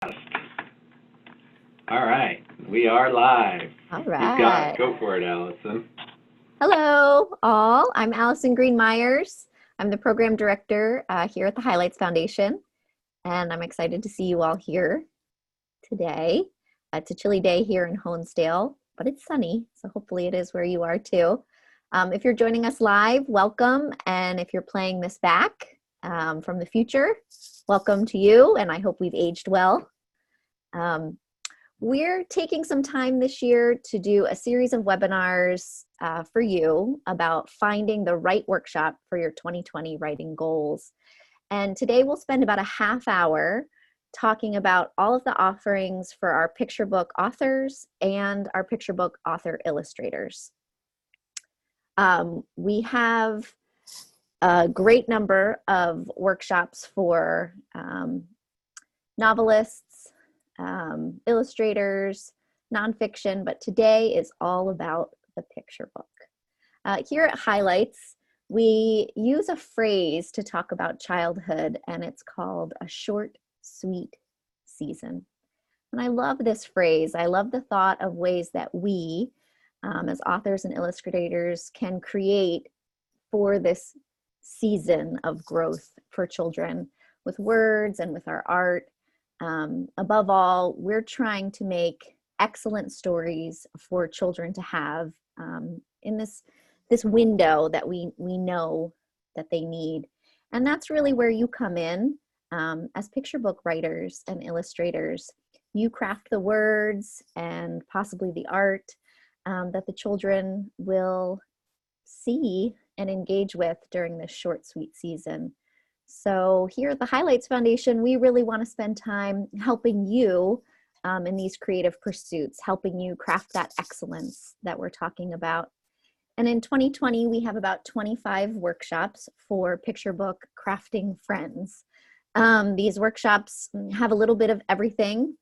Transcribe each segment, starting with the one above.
All right, we are live. All You've got right. it. Go for it, Allison. Hello, all. I'm Alison Green Myers. I'm the program director here at the Highlights Foundation, and I'm excited to see you all here today. It's a chilly day here in Honesdale, but it's sunny, so hopefully it is where you are too. If you're joining us live, welcome. And if you're playing this back from the future, welcome to you, and I hope we've aged well. We're taking some time this year to do a series of webinars for you about finding the right workshop for your 2020 writing goals. And today we'll spend about a half hour talking about all of the offerings for our picture book authors and our picture book author illustrators. We have a great number of workshops for novelists, illustrators, nonfiction, but today is all about the picture book. Here at Highlights, we use a phrase to talk about childhood, and it's called a short, sweet season. And I love this phrase. I love the thought of ways that we, as authors and illustrators, can create for this season of growth for children with words and with our art. Above all, we're trying to make excellent stories for children to have in this window that we know that they need. And that's really where you come in as picture book writers and illustrators. You craft the words and possibly the art that the children will see and engage with during this short, sweet season. So here at the Highlights Foundation, we really want to spend time helping you in these creative pursuits, helping you craft that excellence that we're talking about. And in 2020, we have about 25 workshops for picture book crafting friends. These workshops have a little bit of everything.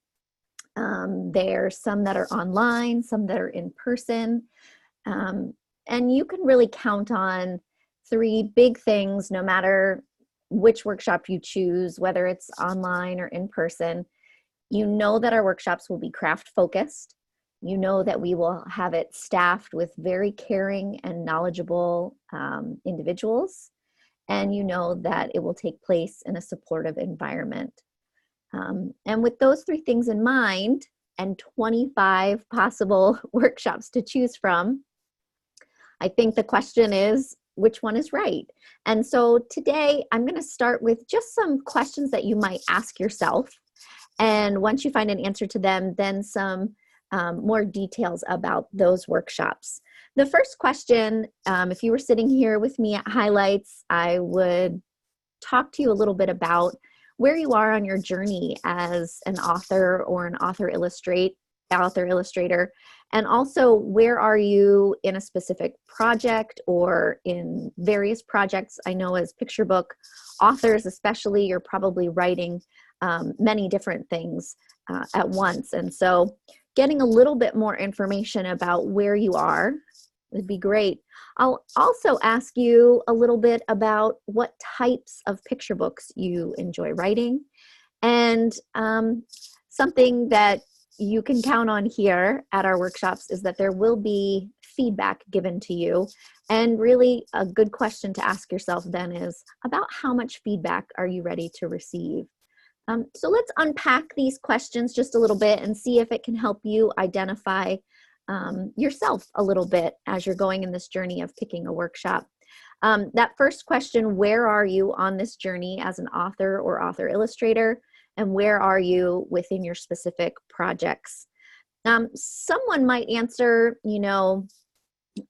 There's some that are online, some that are in person. And you can really count on three big things no matter which workshop you choose, whether it's online or in person. You know that our workshops will be craft focused. You know that we will have it staffed with very caring and knowledgeable individuals. And you know that it will take place in a supportive environment. And with those three things in mind, and 25 possible workshops to choose from, I think the question is, which one is right? And so today I'm going to start with just some questions that you might ask yourself. And once you find an answer to them, then some more details about those workshops. The first question, if you were sitting here with me at Highlights, I would talk to you a little bit about where you are on your journey as an author or an author illustrator, and also where are you in a specific project or in various projects. I know as picture book authors especially, you're probably writing many different things at once. And so getting a little bit more information about where you are would be great. I'll also ask you a little bit about what types of picture books you enjoy writing, and something that you can count on here at our workshops is that there will be feedback given to you. And really a good question to ask yourself then is about how much feedback are you ready to receive? So let's unpack these questions just a little bit and see if it can help you identify yourself a little bit as you're going in this journey of picking a workshop. That first question, where are you on this journey as an author or author illustrator? And where are you within your specific projects? Someone might answer,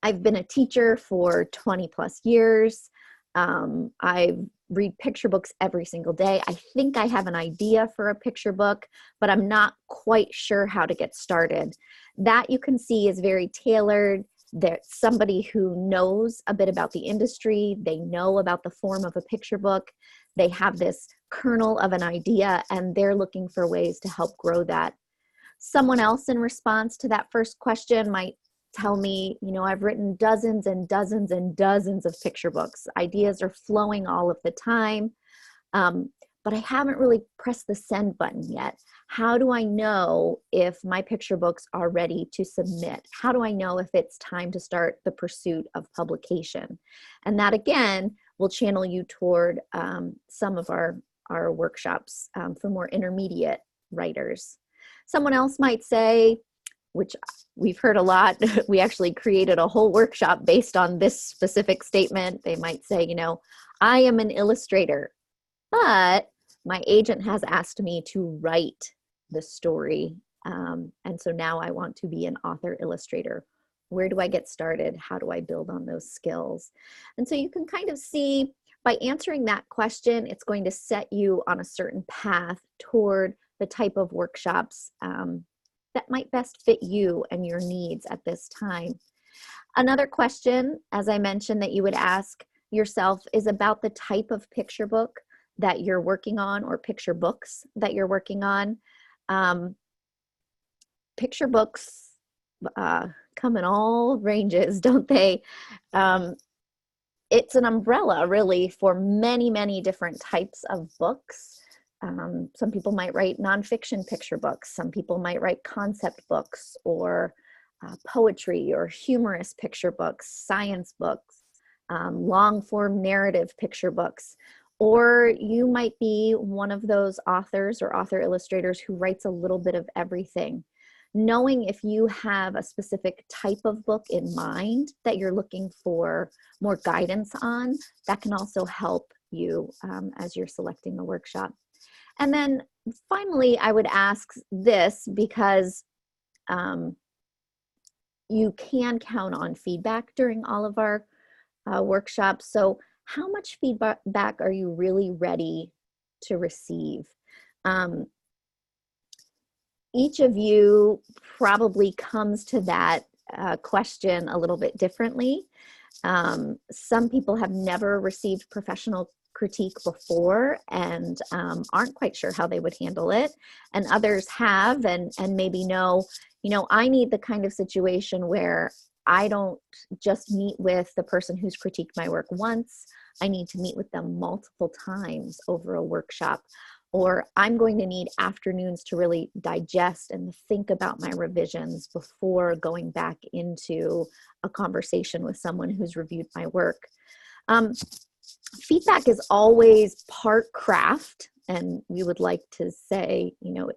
I've been a teacher for 20 plus years. I read picture books every single day. I think I have an idea for a picture book, but I'm not quite sure how to get started. That you can see is very tailored. There's somebody who knows a bit about the industry. They know about the form of a picture book. They have this kernel of an idea, and they're looking for ways to help grow that. Someone else in response to that first question might tell me, I've written dozens and dozens and dozens of picture books. Ideas are flowing all of the time, but I haven't really pressed the send button yet. How do I know if my picture books are ready to submit? How do I know if it's time to start the pursuit of publication? And that, again, will channel you toward some of our workshops for more intermediate writers. Someone else might say, which we've heard a lot, we actually created a whole workshop based on this specific statement. They might say, you know, I am an illustrator, but my agent has asked me to write the story. And so now I want to be an author illustrator. Where do I get started? How do I build on those skills? And so you can kind of see by answering that question, it's going to set you on a certain path toward the type of workshops that might best fit you and your needs at this time. Another question, as I mentioned, that you would ask yourself is about the type of picture book that you're working on, or picture books that you're working on. Picture books come in all ranges, don't they? It's an umbrella, really, for many, many different types of books. Some people might write nonfiction picture books. Some people might write concept books, or poetry, or humorous picture books, science books, long-form narrative picture books. Or you might be one of those authors or author illustrators who writes a little bit of everything. Knowing if you have a specific type of book in mind that you're looking for more guidance on, that can also help you as you're selecting the workshop. And then finally, I would ask this, because you can count on feedback during all of our workshops. So how much feedback are you really ready to receive? Each of you probably comes to that question a little bit differently. Some people have never received professional critique before and aren't quite sure how they would handle it. And others have and maybe know, you know, I need the kind of situation where I don't just meet with the person who's critiqued my work once. I need to meet with them multiple times over a workshop. Or I'm going to need afternoons to really digest and think about my revisions before going back into a conversation with someone who's reviewed my work. Feedback is always part craft, and we would like to say, you know,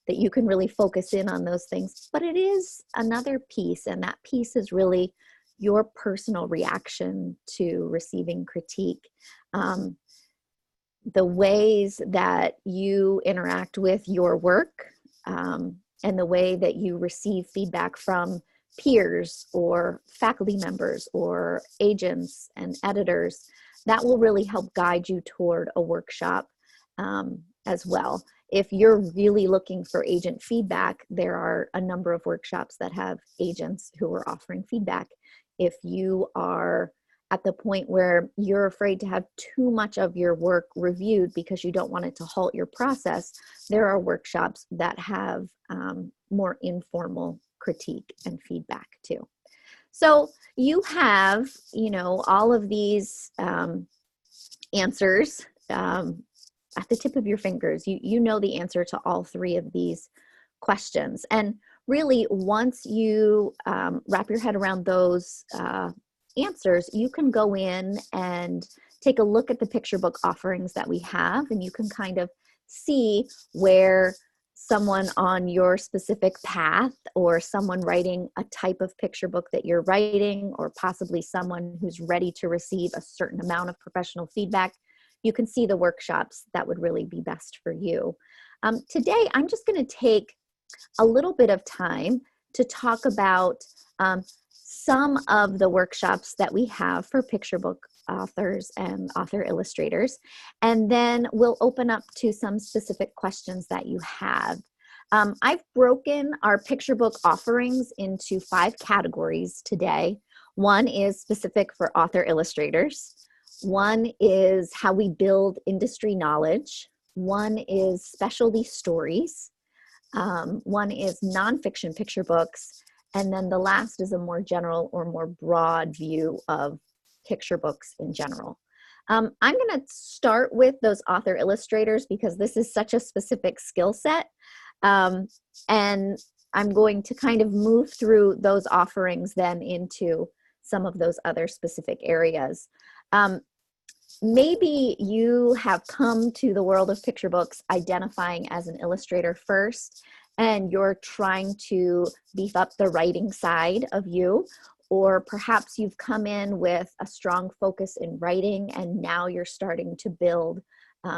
that you can really focus in on those things, but it is another piece, and that piece is really your personal reaction to receiving critique. The ways that you interact with your work and the way that you receive feedback from peers or faculty members or agents and editors, that will really help guide you toward a workshop as well. If you're really looking for agent feedback, there are a number of workshops that have agents who are offering feedback. If you are at the point where you're afraid to have too much of your work reviewed because you don't want it to halt your process, there are workshops that have more informal critique and feedback too. So you have, you know, all of these answers at the tip of your fingers. You know the answer to all three of these questions. And really, once you wrap your head around those answers, you can go in and take a look at the picture book offerings that we have, and you can kind of see where someone on your specific path, or someone writing a type of picture book that you're writing, or possibly someone who's ready to receive a certain amount of professional feedback, you can see the workshops that would really be best for you. Today, I'm just going to take a little bit of time to talk about some of the workshops that we have for picture book authors and author illustrators, and then we'll open up to some specific questions that you have. I've broken our picture book offerings into 5 categories today. One is specific for author illustrators. One is how we build industry knowledge. One is specialty stories. One is nonfiction picture books. And then the last is a more general or more broad view of picture books in general. I'm going to start with those author illustrators because this is such a specific skill set. And I'm going to kind of move through those offerings then into some of those other specific areas. Maybe you have come to the world of picture books identifying as an illustrator first, and you're trying to beef up the writing side of you, or perhaps you've come in with a strong focus in writing and now you're starting to build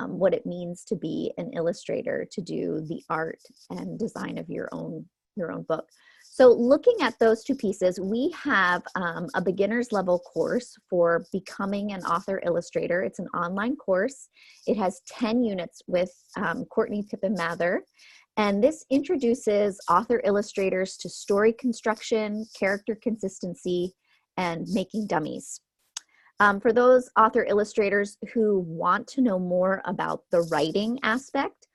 what it means to be an illustrator, to do the art and design of your own book. So looking at those two pieces, we have a beginner's level course for becoming an author illustrator. It's an online course. It has 10 units with Courtney Pippin Mather. And this introduces author illustrators to story construction, character consistency, and making dummies. For those author illustrators who want to know more about the writing aspect,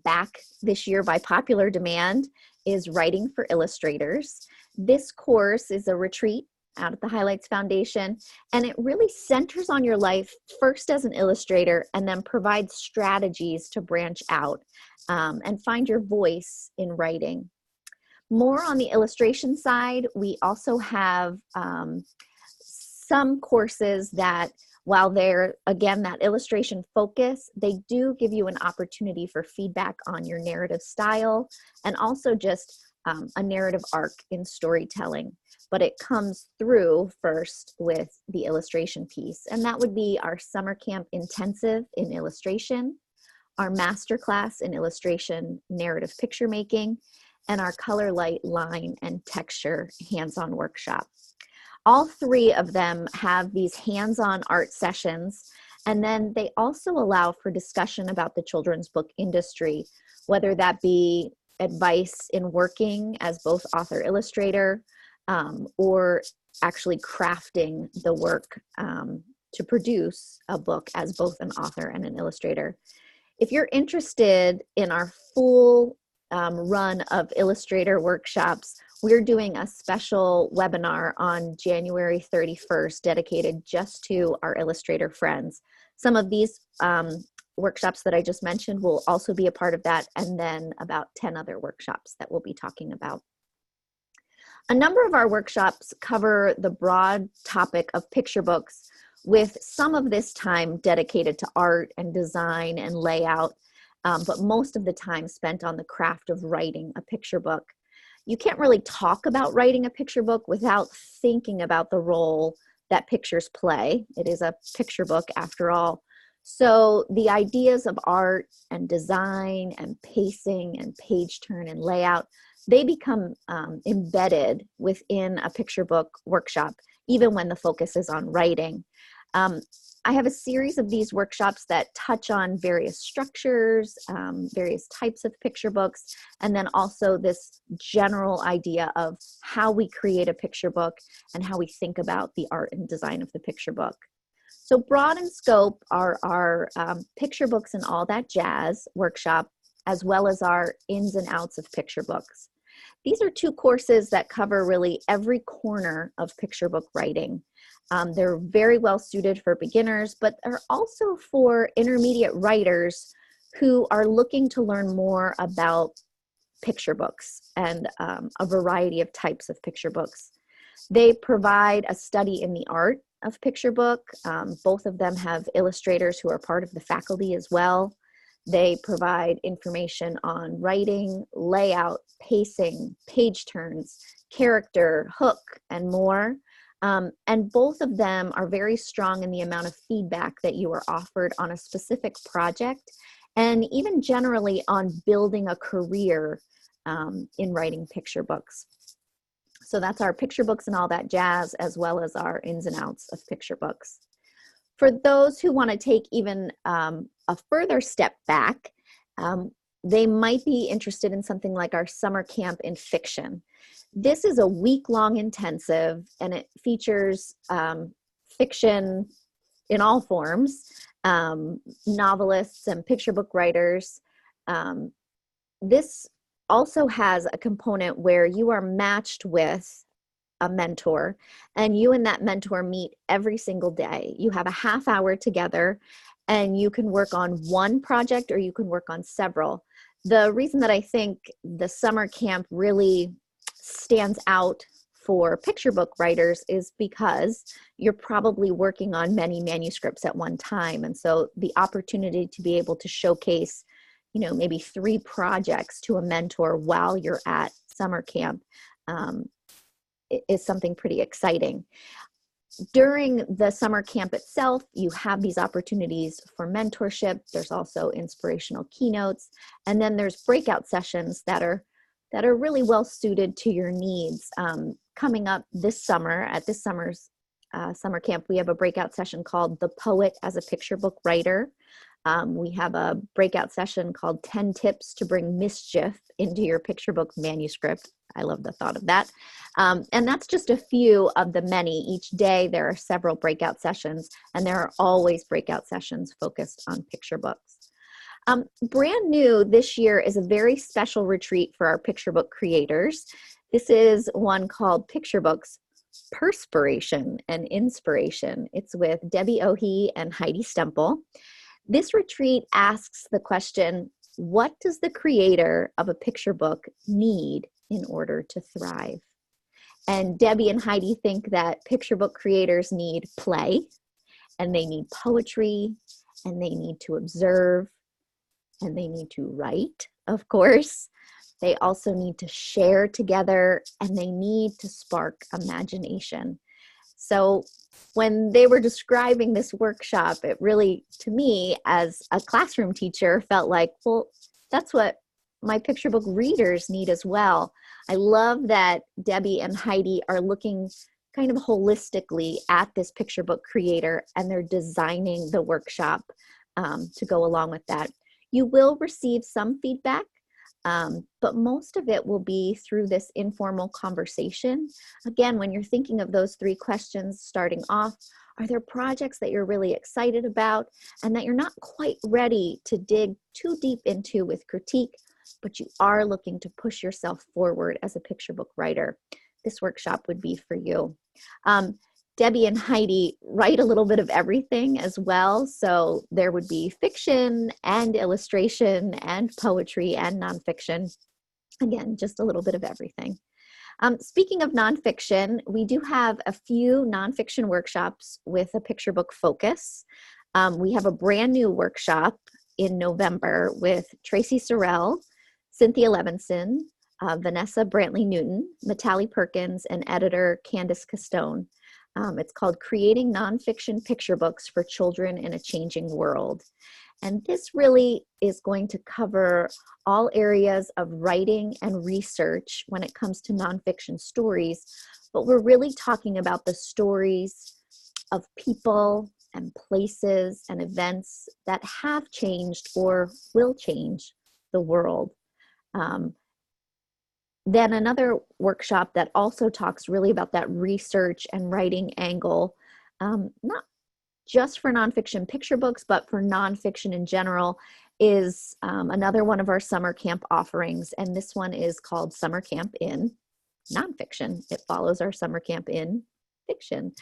back this year by popular demand is Writing for Illustrators. This course is a retreat out at the Highlights Foundation, and it really centers on your life first as an illustrator and then provides strategies to branch out and find your voice in writing. More on the illustration side, we also have some courses that, while they're, again, that illustration focus, they do give you an opportunity for feedback on your narrative style and also just a narrative arc in storytelling. But it comes through first with the illustration piece. And that would be our summer camp intensive in illustration, our masterclass in illustration narrative picture making, and our color, light, line, and texture hands-on workshop. All three of them have these hands-on art sessions, and then they also allow for discussion about the children's book industry, whether that be advice in working as both author illustrator or actually crafting the work to produce a book as both an author and an illustrator. If you're interested in our full run of illustrator workshops, we're doing a special webinar on January 31st dedicated just to our illustrator friends. Some of these workshops that I just mentioned will also be a part of that, and then about 10 other workshops that we'll be talking about. A number of our workshops cover the broad topic of picture books, with some of this time dedicated to art and design and layout, but most of the time spent on the craft of writing a picture book. You can't really talk about writing a picture book without thinking about the role that pictures play. It is a picture book after all. So the ideas of art and design and pacing and page turn and layout, they become embedded within a picture book workshop, even when the focus is on writing. I have a series of these workshops that touch on various structures, various types of picture books, and then also this general idea of how we create a picture book and how we think about the art and design of the picture book. So broad in scope are our Picture Books and All That Jazz workshop, as well as our Ins and Outs of Picture Books. These are two courses that cover really every corner of picture book writing. They're very well suited for beginners, but are also for intermediate writers who are looking to learn more about picture books and a variety of types of picture books. They provide a study in the art of picture book. Both of them have illustrators who are part of the faculty as well. They provide information on writing, layout, pacing, page turns, character, hook, and more. And both of them are very strong in the amount of feedback that you are offered on a specific project, and even generally on building a career in writing picture books. So that's our Picture Books and All That Jazz, as well as our Ins and Outs of Picture Books. For those who want to take even a further step back, they might be interested in something like our Summer Camp in Fiction. This is a week-long intensive, and it features fiction in all forms, novelists and picture book writers. This also has a component where you are matched with a mentor, and you and that mentor meet every single day. You have a half hour together, and you can work on one project or you can work on several. The reason that I think the summer camp really stands out for picture book writers is because you're probably working on many manuscripts at one time. And so the opportunity to be able to showcase, maybe 3 projects to a mentor while you're at summer camp is something pretty exciting. During the summer camp itself, you have these opportunities for mentorship. There's also inspirational keynotes, and then there's breakout sessions that are really well suited to your needs. Coming up this summer, at this summer's summer camp, we have a breakout session called The Poet as a Picture Book Writer. We have a breakout session called 10 Tips to Bring Mischief into Your Picture Book Manuscript. I love the thought of that. And that's just a few of the many. Each day there are several breakout sessions, and there are always breakout sessions focused on picture books. Brand new this year is a very special retreat for our picture book creators. This is one called Picture Books Perspiration and Inspiration. It's with Debbie Ohi and Heidi Stempel. This retreat asks the question, what does the creator of a picture book need in order to thrive? And Debbie and Heidi think that picture book creators need play, and they need poetry, and they need to observe, and they need to write, of course. They also need to share together, and they need to spark imagination. So when they were describing this workshop, it really, to me, as a classroom teacher, felt like, well, that's what my picture book readers need as well. I love that Debbie and Heidi are looking kind of holistically at this picture book creator, and they're designing the workshop to go along with that. You will receive some feedback, but most of it will be through this informal conversation. Again, when you're thinking of those 3 questions starting off, are there projects that you're really excited about and that you're not quite ready to dig too deep into with critique, but you are looking to push yourself forward as a picture book writer? This workshop would be for you. Debbie and Heidi write a little bit of everything as well. So there would be fiction and illustration and poetry and nonfiction. Again, just a little bit of everything. Speaking of nonfiction, we do have a few nonfiction workshops with a picture book focus. We have a brand new workshop in November with Tracy Sorrell, Cynthia Levinson, Vanessa Brantley Newton, Matali Perkins, and editor Candace Castone. It's called Creating Nonfiction Picture Books for Children in a Changing World. And this really is going to cover all areas of writing and research when it comes to nonfiction stories, but we're really talking about the stories of people and places and events that have changed or will change the world. Then another workshop that also talks really about that research and writing angle, not just for nonfiction picture books, but for nonfiction in general, is another one of our summer camp offerings. And this one is called Summer Camp in Nonfiction. It follows our Summer Camp in Fiction.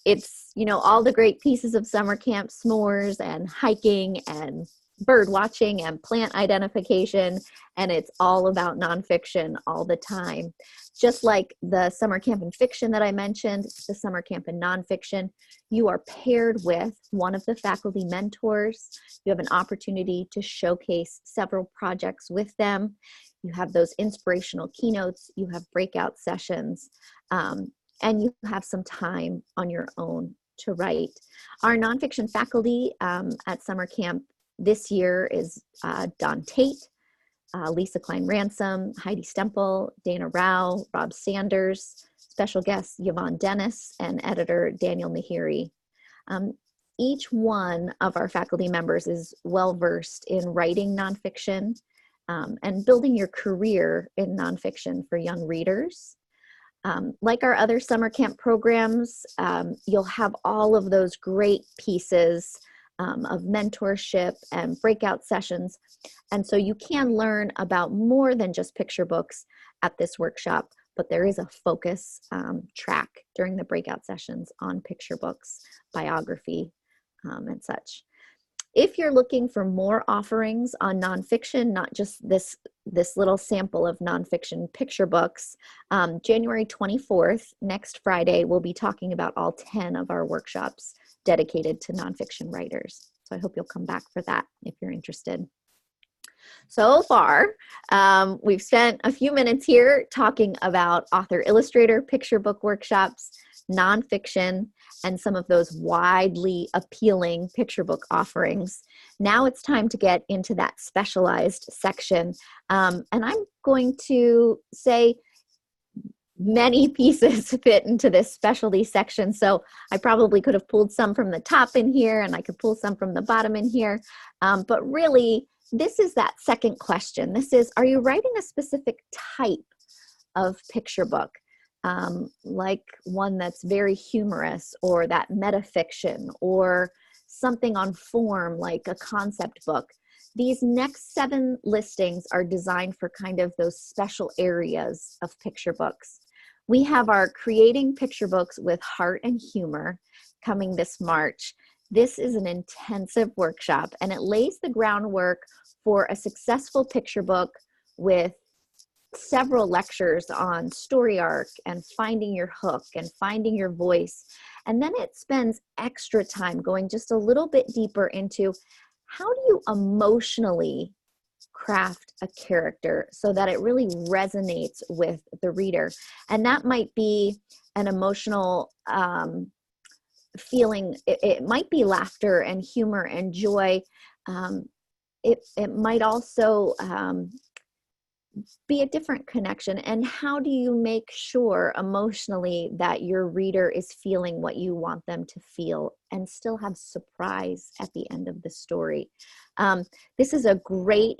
It's, all the great pieces of summer camp, s'mores and hiking and bird watching and plant identification, and it's all about nonfiction all the time. Just like the summer camp in fiction that I mentioned, the summer camp in nonfiction, you are paired with one of the faculty mentors. You have an opportunity to showcase several projects with them. You have those inspirational keynotes, you have breakout sessions, and you have some time on your own to write. Our nonfiction faculty at summer camp this year is Don Tate, Lisa Klein Ransom, Heidi Stempel, Dana Rao, Rob Sanders, special guests Yvonne Dennis, and editor Daniel Nahiri. Each one of our faculty members is well-versed in writing nonfiction and building your career in nonfiction for young readers. Like our other summer camp programs, you'll have all of those great pieces of mentorship and breakout sessions. And so you can learn about more than just picture books at this workshop, but there is a focus track during the breakout sessions on picture books, biography, and such. If you're looking for more offerings on nonfiction, not just this little sample of nonfiction picture books, January 24th, next Friday, we'll be talking about all 10 of our workshops dedicated to nonfiction writers. So I hope you'll come back for that if you're interested. So far, we've spent a few minutes here talking about author illustrator picture book workshops, nonfiction, and some of those widely appealing picture book offerings. Now it's time to get into that specialized section. And I'm going to say many pieces fit into this specialty section. So I probably could have pulled some from the top in here, and I could pull some from the bottom in here. But really, this is that second question. This is, are you writing a specific type of picture book? Like one that's very humorous, or that metafiction, or something on form like a concept book. These next 7 listings are designed for kind of those special areas of picture books. We have our Creating Picture Books with Heart and Humor coming this March. This is an intensive workshop, and it lays the groundwork for a successful picture book with several lectures on story arc and finding your hook and finding your voice. And then it spends extra time going just a little bit deeper into how do you emotionally craft a character so that it really resonates with the reader. And that might be an emotional feeling. It might be laughter and humor and joy. It might also be a different connection. And how do you make sure emotionally that your reader is feeling what you want them to feel and still have surprise at the end of the story? This is a great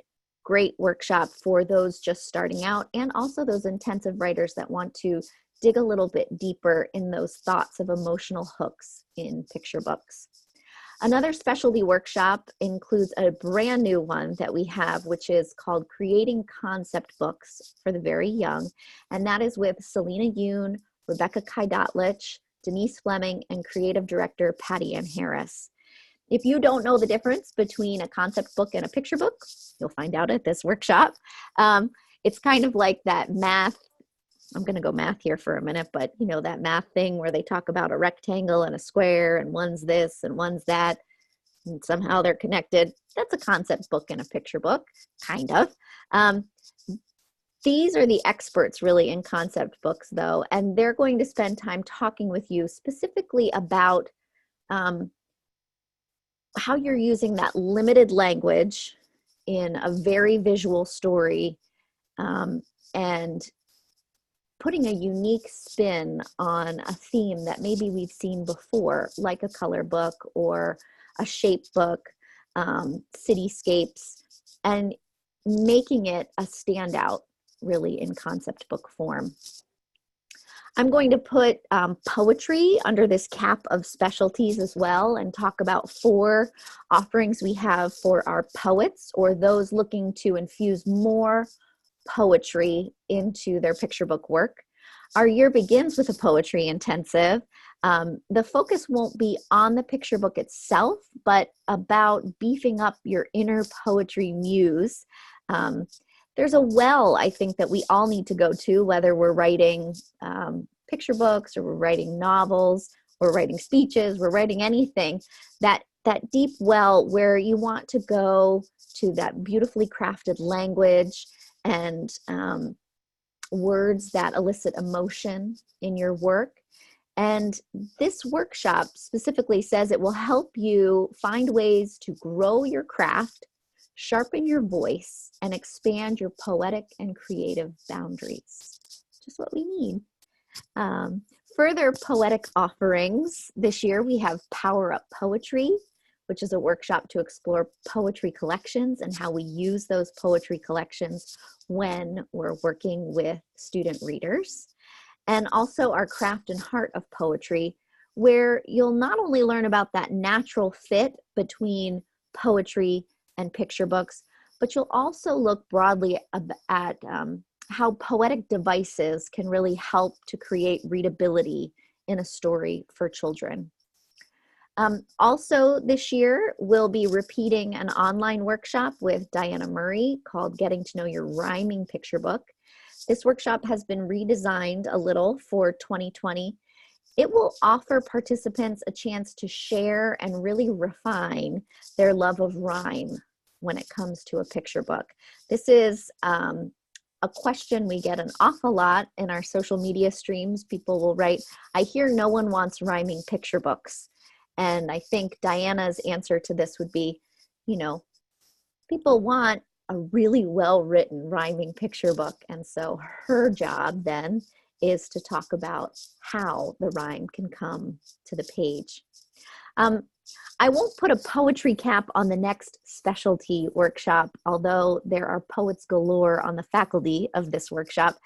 workshop for those just starting out, and also those intensive writers that want to dig a little bit deeper in those thoughts of emotional hooks in picture books. Another specialty workshop includes a brand new one that we have, which is called Creating Concept Books for the Very Young. And that is with Selena Yoon, Rebecca Kaidatlich, Denise Fleming, and creative director Patty Ann Harris. If you don't know the difference between a concept book and a picture book, you'll find out at this workshop. It's kind of like that math. I'm going to go math here for a minute, but you know, that math thing where they talk about a rectangle and a square, and one's this and one's that, and somehow they're connected. That's a concept book and a picture book, kind of. These are the experts really in concept books, though, and they're going to spend time talking with you specifically about how you're using that limited language in a very visual story, and putting a unique spin on a theme that maybe we've seen before, like a color book or a shape book, cityscapes, and making it a standout really in concept book form. I'm going to put poetry under this cap of specialties as well, and talk about 4 offerings we have for our poets, or those looking to infuse more poetry into their picture book work. Our year begins with a poetry intensive. The focus won't be on the picture book itself, but about beefing up your inner poetry muse. There's a well, I think, that we all need to go to, whether we're writing picture books, or we're writing novels, or writing speeches, we're writing anything, that deep well where you want to go to that beautifully crafted language and words that elicit emotion in your work. And this workshop specifically says it will help you find ways to grow your craft, sharpen your voice, and expand your poetic and creative boundaries. Just what we need. Further poetic offerings this year, we have Power Up Poetry, which is a workshop to explore poetry collections and how we use those poetry collections when we're working with student readers. And also our Craft and Heart of Poetry, where you'll not only learn about that natural fit between poetry and picture books, but you'll also look broadly at how poetic devices can really help to create readability in a story for children. Also this year, we'll be repeating an online workshop with Diana Murray called Getting to Know Your Rhyming Picture Book. This workshop has been redesigned a little for 2020. It will offer participants a chance to share and really refine their love of rhyme when it comes to a picture book. This is a question we get an awful lot in our social media streams. People will write, "I hear no one wants rhyming picture books." And I think Diana's answer to this would be, people want a really well-written rhyming picture book. And so her job then is to talk about how the rhyme can come to the page. I won't put a poetry cap on the next specialty workshop, although there are poets galore on the faculty of this workshop.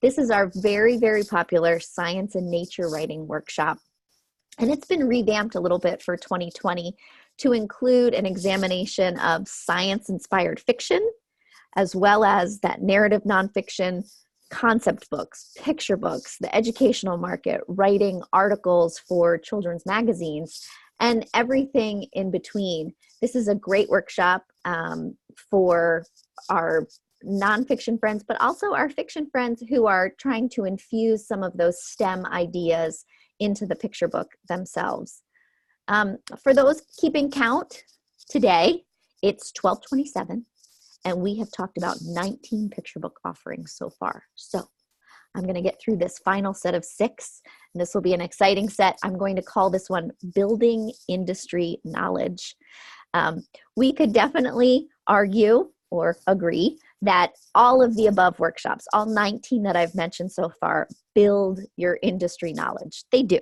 This is our very, very popular science and nature writing workshop. And it's been revamped a little bit for 2020 to include an examination of science-inspired fiction, as well as that narrative nonfiction, concept books, picture books, the educational market, writing articles for children's magazines, and everything in between. This is a great workshop for our nonfiction friends, but also our fiction friends who are trying to infuse some of those STEM ideas into the picture book themselves. For those keeping count today, it's 12:27, and we have talked about 19 picture book offerings so far. So I'm going to get through this final set of 6, and this will be an exciting set. I'm going to call this one Building Industry Knowledge. We could definitely argue or agree that all of the above workshops, all 19 that I've mentioned so far, build your industry knowledge. They do.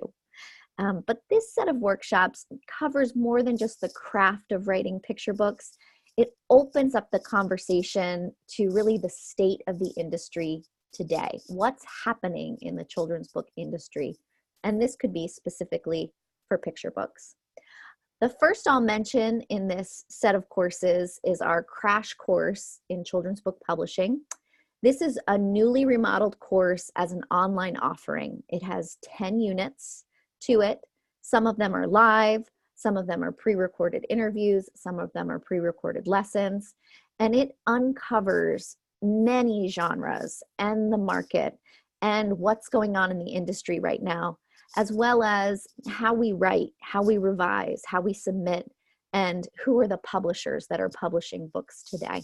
But this set of workshops covers more than just the craft of writing picture books. It opens up the conversation to really the state of the industry today. What's happening in the children's book industry? And this could be specifically for picture books. The first I'll mention in this set of courses is our crash course in children's book publishing. This is a newly remodeled course as an online offering. It has 10 units to it. Some of them are live, some of them are pre-recorded interviews, some of them are pre-recorded lessons, and it uncovers many genres and the market and what's going on in the industry right now, as well as how we write, how we revise, how we submit, and who are the publishers that are publishing books today.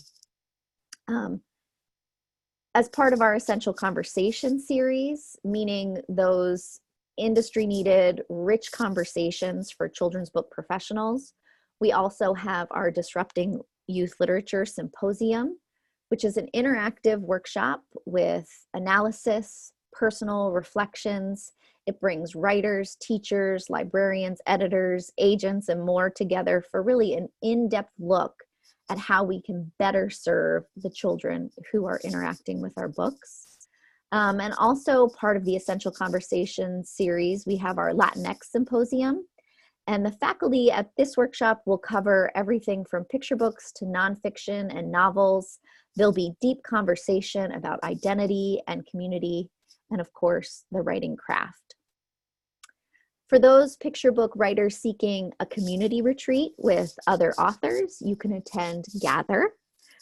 As part of our Essential Conversation series, meaning those industry-needed, rich conversations for children's book professionals, we also have our Disrupting Youth Literature Symposium, which is an interactive workshop with analysis, personal reflections. It brings writers, teachers, librarians, editors, agents, and more together for really an in-depth look at how we can better serve the children who are interacting with our books. And also part of the Essential Conversation series, we have our Latinx Symposium. And the faculty at this workshop will cover everything from picture books to nonfiction and novels. There'll be deep conversation about identity and community, and of course, the writing craft. For those picture book writers seeking a community retreat with other authors, you can attend Gather,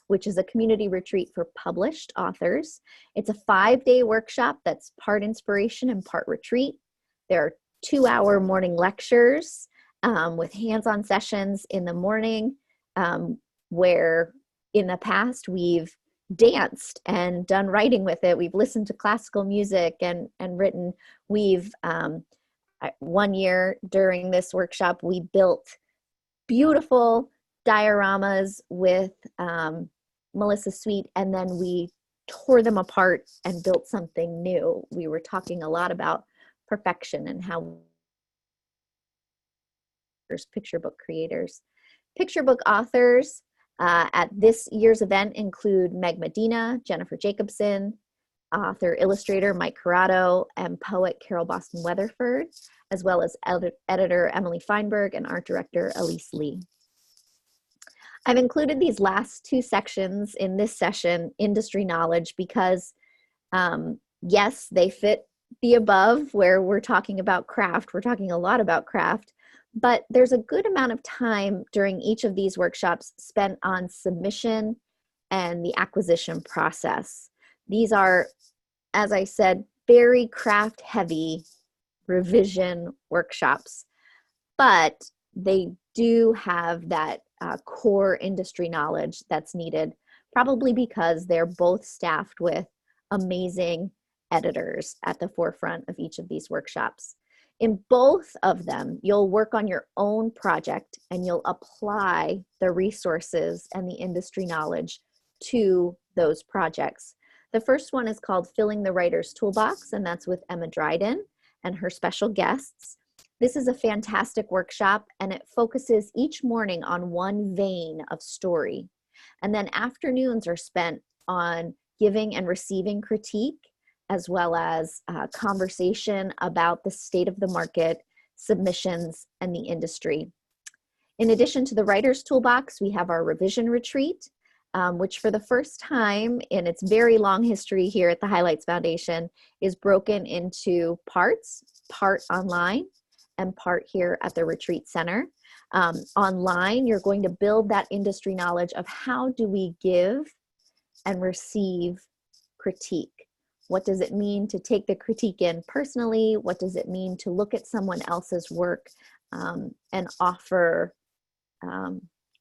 which is a community retreat for published authors. It's a 5-day workshop that's part inspiration and part retreat. There are 2-hour morning lectures with hands-on sessions in the morning, where in the past we've danced and done writing with it. We've listened to classical music and written. We've, one year during this workshop, we built beautiful dioramas with Melissa Sweet, and then we tore them apart and built something new. We were talking a lot about perfection and how picture book creators. Picture book authors at this year's event include Meg Medina, Jennifer Jacobson, author illustrator Mike Corrado, and poet Carol Boston Weatherford, as well as editor Emily Feinberg and art director Elise Lee. I've included these last 2 sections in this session, industry knowledge, because Yes, they fit the above where we're talking about craft. We're talking a lot about craft, but there's a good amount of time during each of these workshops spent on submission and the acquisition process. These are, as I said, very craft heavy revision workshops, but they do have that core industry knowledge that's needed, probably because they're both staffed with amazing editors at the forefront of each of these workshops. In both of them, you'll work on your own project and you'll apply the resources and the industry knowledge to those projects. The first one is called Filling the Writer's Toolbox, and that's with Emma Dryden and her special guests. This is a fantastic workshop, and it focuses each morning on one vein of story. And then afternoons are spent on giving and receiving critique, as well as conversation about the state of the market, submissions, and the industry. In addition to the Writer's Toolbox, we have our revision retreat, which for the first time in its very long history here at the Highlights Foundation is broken into parts, part online and part here at the Retreat Center. Online, you're going to build that industry knowledge of how do we give and receive critique. What does it mean to take the critique in personally? What does it mean to look at someone else's work and offer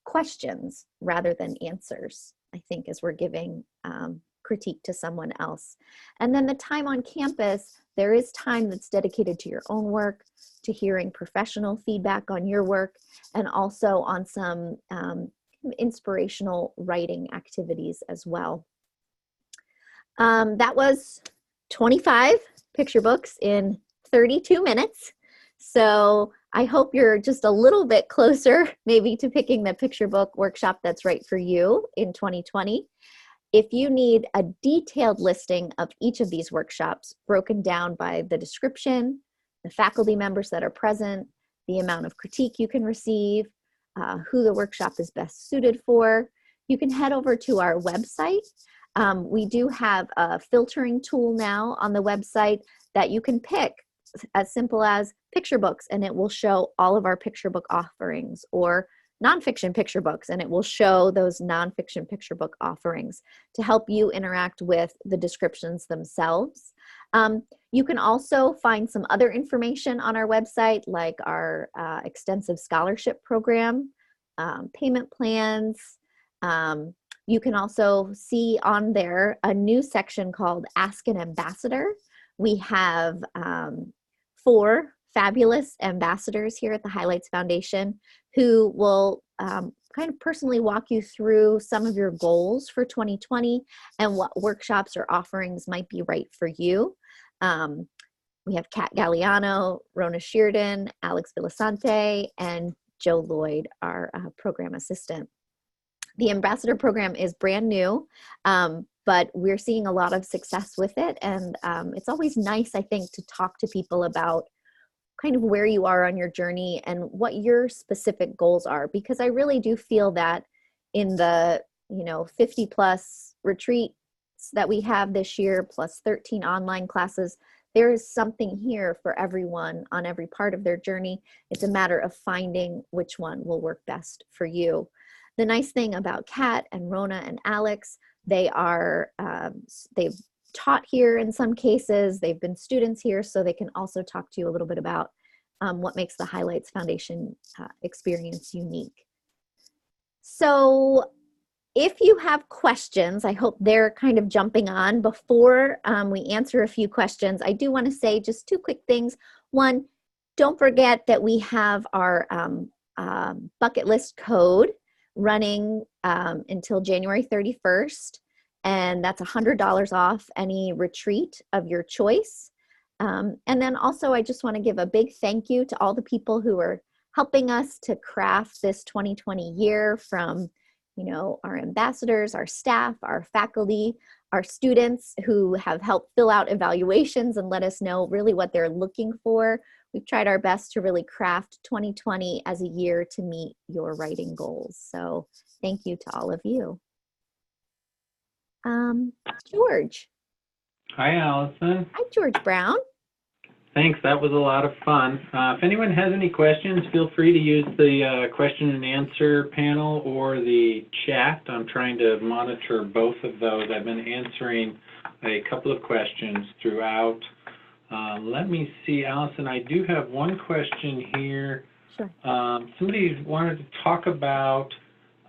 questions rather than answers, I think, as we're giving critique to someone else. And then the time on campus, there is time that's dedicated to your own work, to hearing professional feedback on your work, and also on some inspirational writing activities as well. That was 25 picture books in 32 minutes. So I hope you're just a little bit closer maybe to picking the picture book workshop that's right for you in 2020. If you need a detailed listing of each of these workshops broken down by the description, the faculty members that are present, the amount of critique you can receive, who the workshop is best suited for, you can head over to our website. We do have a filtering tool now on the website that you can pick as simple as picture books, and it will show all of our picture book offerings, or nonfiction picture books, and it will show those nonfiction picture book offerings to help you interact with the descriptions themselves. You can also find some other information on our website, like our extensive scholarship program, payment plans. You can also see on there a new section called Ask an Ambassador. We have 4 fabulous ambassadors here at the Highlights Foundation who will kind of personally walk you through some of your goals for 2020 and what workshops or offerings might be right for you. We have Kat Galliano, Rona Shearden, Alex Villasante, and Joe Lloyd, our program assistant. The ambassador program is brand new, but we're seeing a lot of success with it. And it's always nice, I think, to talk to people about kind of where you are on your journey and what your specific goals are, because I really do feel that in the 50 plus retreats that we have this year, plus 13 online classes, there is something here for everyone on every part of their journey. It's a matter of finding which one will work best for you. The nice thing about Kat and Rona and Alex, they've taught here in some cases, they've been students here, so they can also talk to you a little bit about what makes the Highlights Foundation experience unique. So if you have questions, I hope they're kind of jumping on. Before we answer a few questions, I do want to say just 2 quick things. One, don't forget that we have our bucket list code running until January 31st, and that's $100 off any retreat of your choice. And then also, I just want to give a big thank you to all the people who are helping us to craft this 2020 year, from our ambassadors, our staff, our faculty, our students who have helped fill out evaluations and let us know really what they're looking for. We've tried our best to really craft 2020 as a year to meet your writing goals. So thank you to all of you. George. Hi, Allison. Hi, George Brown. Thanks. That was a lot of fun. If anyone has any questions, feel free to use the question and answer panel or the chat. I'm trying to monitor both of those. I've been answering a couple of questions throughout. Let me see, Allison, I do have one question here. Sure. Somebody wanted to talk about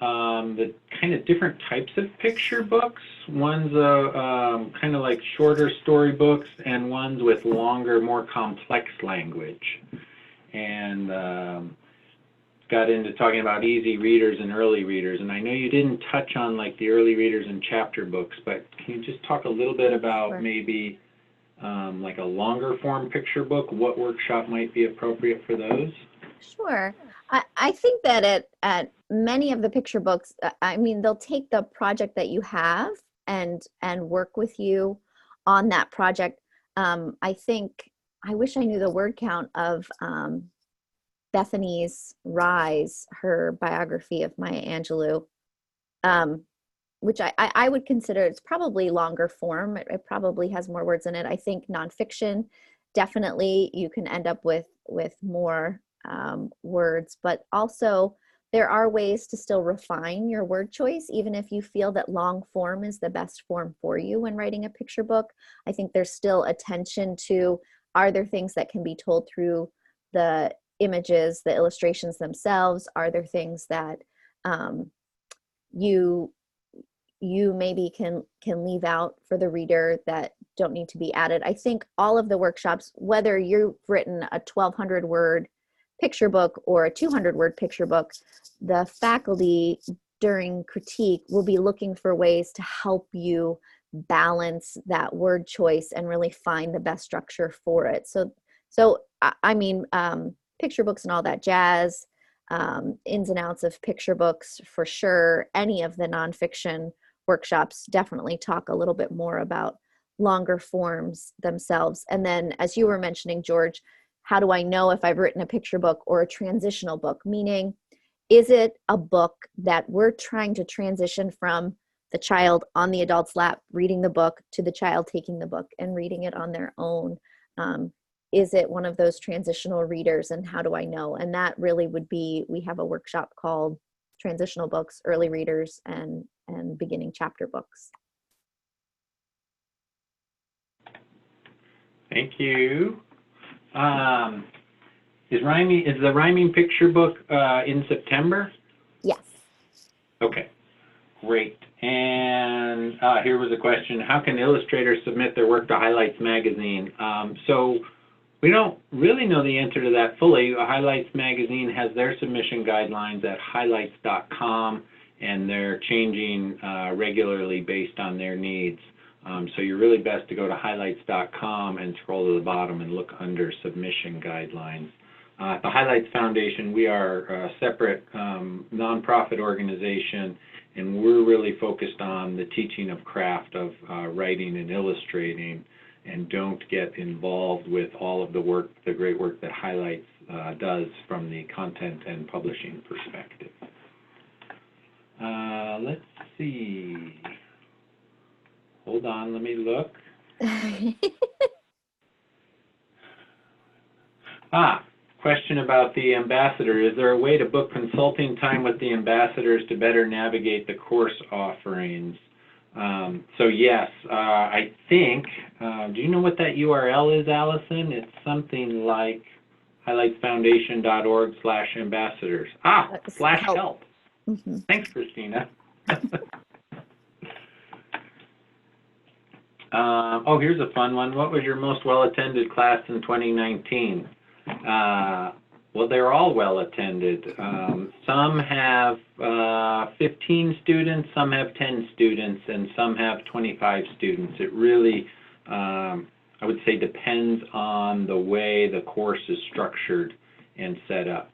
the kind of different types of picture books. One's kind of like shorter story books, and one's with longer, more complex language. And got into talking about easy readers and early readers. And I know you didn't touch on like the early readers and chapter books, but can you just talk a little bit about Sure. maybe like a longer form picture book? What workshop might be appropriate for those? Sure. I think that at many of the picture books, I mean, they'll take the project that you have and work with you on that project. I think, I wish I knew the word count of Bethany's Rise, her biography of Maya Angelou, which I would consider it's probably longer form. It probably has more words in it. I think nonfiction, definitely you can end up with more words, but also there are ways to still refine your word choice, even if you feel that long form is the best form for you when writing a picture book. I think there's still attention to, are there things that can be told through the images, the illustrations themselves? Are there things that you maybe can leave out for the reader that don't need to be added? I think all of the workshops, whether you've written a 1,200 word picture book or a 200 word picture book, the faculty during critique will be looking for ways to help you balance that word choice and really find the best structure for it. So I mean, picture books and all that jazz, ins and outs of picture books for sure. Any of the nonfiction workshops definitely talk a little bit more about longer forms themselves. And then, as you were mentioning, George, how do I know if I've written a picture book or a transitional book? Meaning, is it a book that we're trying to transition from the child on the adult's lap reading the book to the child taking the book and reading it on their own? Is it one of those transitional readers, and how do I know? And that really would be, we have a workshop called Transitional Books, Early Readers, and Beginning Chapter Books. Thank you. Is the rhyming picture book in September? Yes. Okay, great. And here was a question: how can illustrators submit their work to Highlights magazine? So we don't really know the answer to that fully. Highlights magazine has their submission guidelines at highlights.com, and they're changing regularly based on their needs. So you're really best to go to highlights.com and scroll to the bottom and look under submission guidelines. The Highlights Foundation, we are a separate nonprofit organization, and we're really focused on the teaching of craft of writing and illustrating, and don't get involved with all of the work, the great work that Highlights does from the content and publishing perspective. Let's see. Hold on, let me look. Question about the ambassador. Is there a way to book consulting time with the ambassadors to better navigate the course offerings? So yes, I think, do you know what that URL is, Allison? It's something like highlightsfoundation.org/ambassadors. /help. Mm-hmm. Thanks, Christina. Oh, here's a fun one. What was your most well-attended class in 2019? Well, they're all well-attended. Some have 15 students, some have 10 students, and some have 25 students. It really, I would say, depends on the way the course is structured and set up.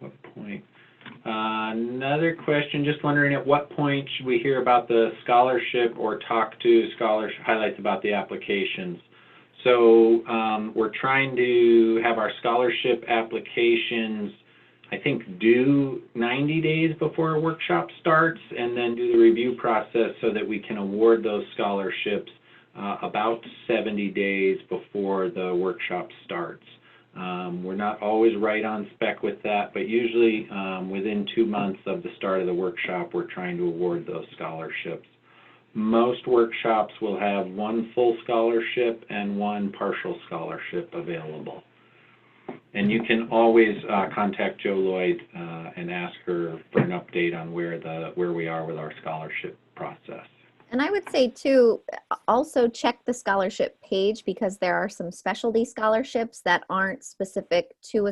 What point? Another question, just wondering at what point should we hear about the scholarship or talk to Highlights about the applications? So we're trying to have our scholarship applications, I think, due 90 days before a workshop starts, and then do the review process so that we can award those scholarships about 70 days before the workshop starts. We're not always right on spec with that, but usually within 2 months of the start of the workshop, we're trying to award those scholarships. Most workshops will have 1 full scholarship and 1 partial scholarship available. And you can always contact Jo Lloyd and ask her for an update on where we are with our scholarship process. And I would say too, also check the scholarship page, because there are some specialty scholarships that aren't specific to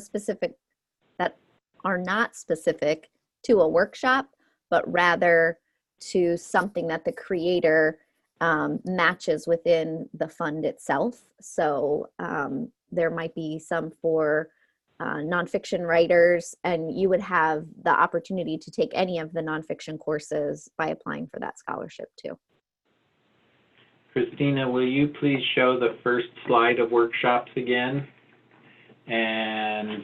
that are not specific to a workshop, but rather to something that the creator matches within the fund itself. So there might be some for nonfiction writers, and you would have the opportunity to take any of the nonfiction courses by applying for that scholarship too. Christina, will you please show the first slide of workshops again? And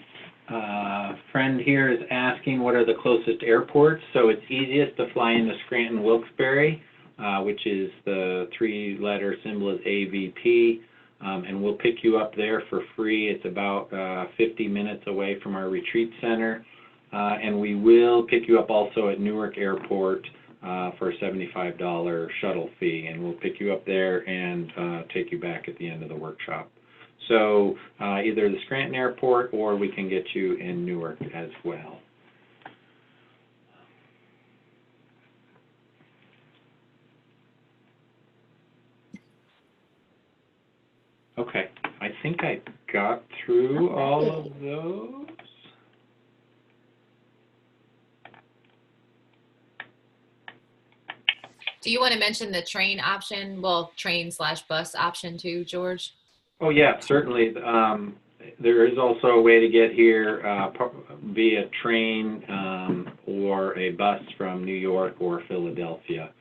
friend here is asking what are the closest airports. So it's easiest to fly into Scranton Wilkes-Barre, which is the 3-letter symbol is AVP, and we'll pick you up there for free. It's about 50 minutes away from our retreat center, and we will pick you up also at Newark Airport for a $75 shuttle fee, and we'll pick you up there and take you back at the end of the workshop. So either the Scranton Airport, or we can get you in Newark as well. Okay, I think I got through all of those. Do you want to mention the train option? Well, train/bus option too, George? Oh yeah, certainly. There is also a way to get here via train or a bus from New York or Philadelphia.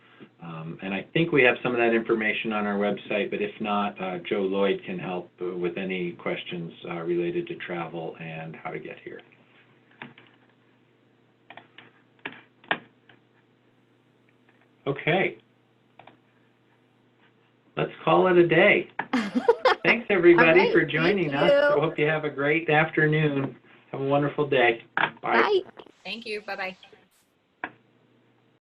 And I think we have some of that information on our website, but if not, Jo Lloyd can help with any questions related to travel and how to get here. Okay. Let's call it a day. Thanks, everybody, for joining us. I hope you have a great afternoon. Have a wonderful day. Bye. Bye. Thank you. Bye-bye.